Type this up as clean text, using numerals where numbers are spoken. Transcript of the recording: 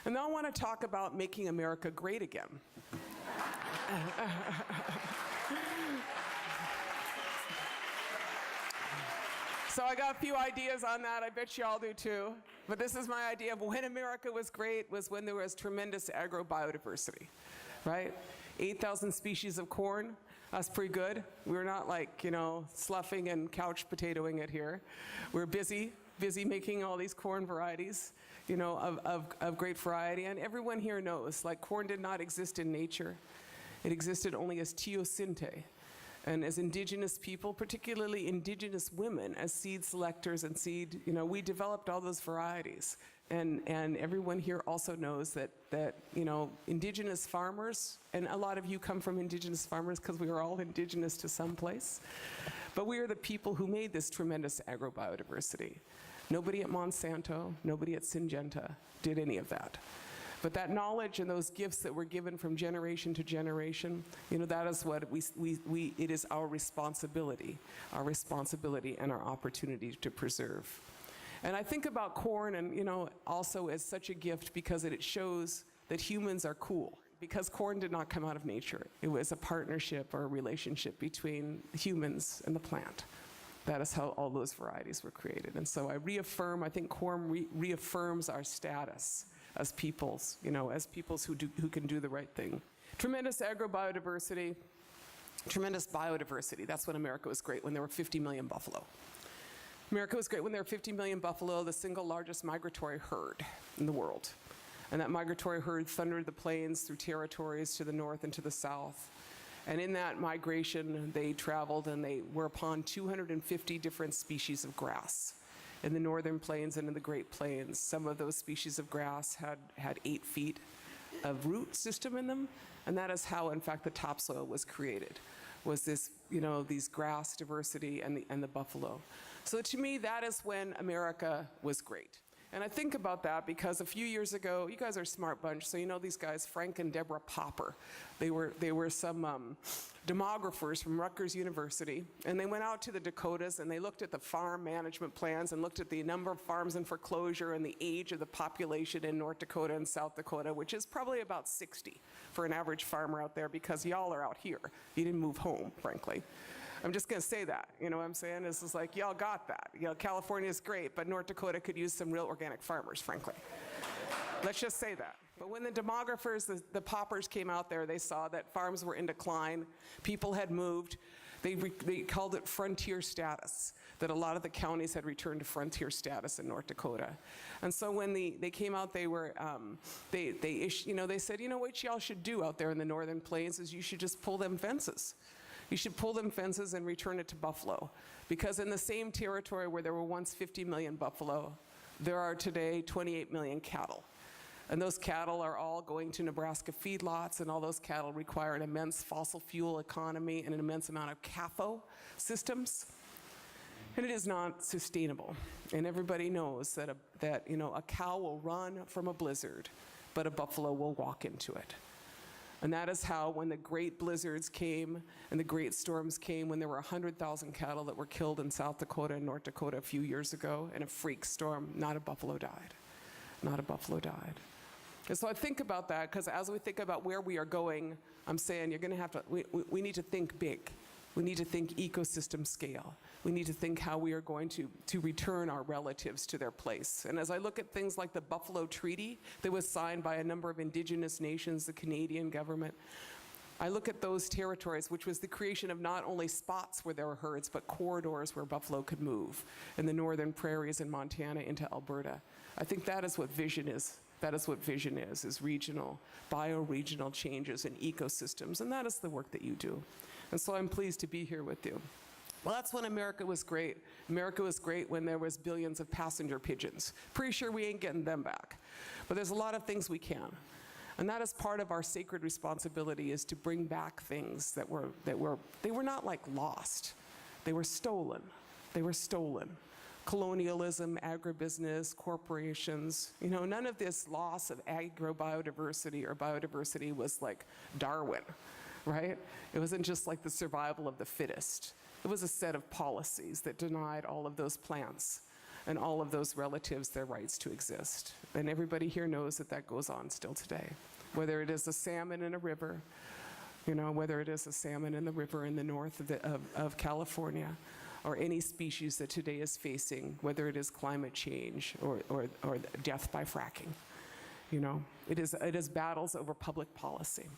And now I want to talk about making America great again. So I got a few ideas on that. I bet you all do too. But this is my idea of when America was great was when there was tremendous agrobiodiversity, right? 8,000 species of corn. That's pretty good. We're not like, sloughing and couch potatoing it here. We're busy making all these corn varieties, of great variety. And everyone here knows, like, corn did not exist in nature. It existed only as teosinte. And as indigenous people, particularly indigenous women, as seed selectors and seed, we developed all those varieties. And everyone here also knows that indigenous farmers, and a lot of you come from indigenous farmers because we are all indigenous to some place, but we are the people who made this tremendous agrobiodiversity. Nobody at Monsanto, nobody at Syngenta did any of that. But that knowledge and those gifts that were given from generation to generation, that is what it is our responsibility and our opportunity to preserve. And I think about corn and, also as such a gift because it shows that humans are cool. Because corn did not come out of nature. It was a partnership or a relationship between humans and the plant. That is how all those varieties were created. And so I think corn reaffirms our status as peoples, as peoples who can do the right thing. Tremendous agrobiodiversity, tremendous biodiversity. That's when America was great, when there were 50 million buffalo. America was great when there were 50 million buffalo, the single largest migratory herd in the world. And that migratory herd thundered the plains through territories to the north and to the south. And in that migration, they traveled and they were upon 250 different species of grass. In the northern plains and in the Great Plains, some of those species of grass had 8 feet of root system in them, and that is how, in fact, the topsoil was created, was this, these grass diversity and the buffalo. So to me, that is when America was great. And I think about that because a few years ago, you guys are a smart bunch, so you know these guys, Frank and Deborah Popper. They were some demographers from Rutgers University, and they went out to the Dakotas and they looked at the farm management plans and looked at the number of farms in foreclosure and the age of the population in North Dakota and South Dakota, which is probably about 60 for an average farmer out there because y'all are out here. You didn't move home, frankly. I'm just going to say that, you know what I'm saying? This is like, y'all got that. California is great, but North Dakota could use some real organic farmers, frankly. Let's just say that. But when the demographers, the poppers came out there, they saw that farms were in decline, people had moved. They called it frontier status, that a lot of the counties had returned to frontier status in North Dakota. And so when they came out, they said, what y'all should do out there in the northern plains is you should just pull them fences. You should pull them fences and return it to buffalo. Because in the same territory where there were once 50 million buffalo, there are today 28 million cattle. And those cattle are all going to Nebraska feedlots, and all those cattle require an immense fossil fuel economy and an immense amount of CAFO systems. And it is not sustainable. And everybody knows that a cow will run from a blizzard, but a buffalo will walk into it. And that is how, when the great blizzards came and the great storms came, when there were 100,000 cattle that were killed in South Dakota and North Dakota a few years ago in a freak storm, not a buffalo died. Not a buffalo died. And so I think about that, because as we think about where we are going, I'm saying you're going to have to, we need to think big. We need to think ecosystem scale. We need to think how we are going to return our relatives to their place. And as I look at things like the Buffalo Treaty that was signed by a number of indigenous nations, the Canadian government, I look at those territories, which was the creation of not only spots where there were herds, but corridors where buffalo could move in the northern prairies in Montana into Alberta. I think that is what vision is. That is what vision is regional, bioregional changes in ecosystems, and that is the work that you do. And so I'm pleased to be here with you. Well, that's when America was great. America was great when there was billions of passenger pigeons. Pretty sure we ain't getting them back. But there's a lot of things we can. And that is part of our sacred responsibility, is to bring back things that were not like lost. They were stolen. They were stolen. Colonialism, agribusiness, corporations, none of this loss of agrobiodiversity or biodiversity was like Darwin, right? It wasn't just like the survival of the fittest. It was a set of policies that denied all of those plants and all of those relatives their rights to exist. And everybody here knows that that goes on still today. Whether it is a salmon in a river, whether it is a salmon in the river in the north of California, or any species that today is facing, whether it is climate change or death by fracking. It is battles over public policy.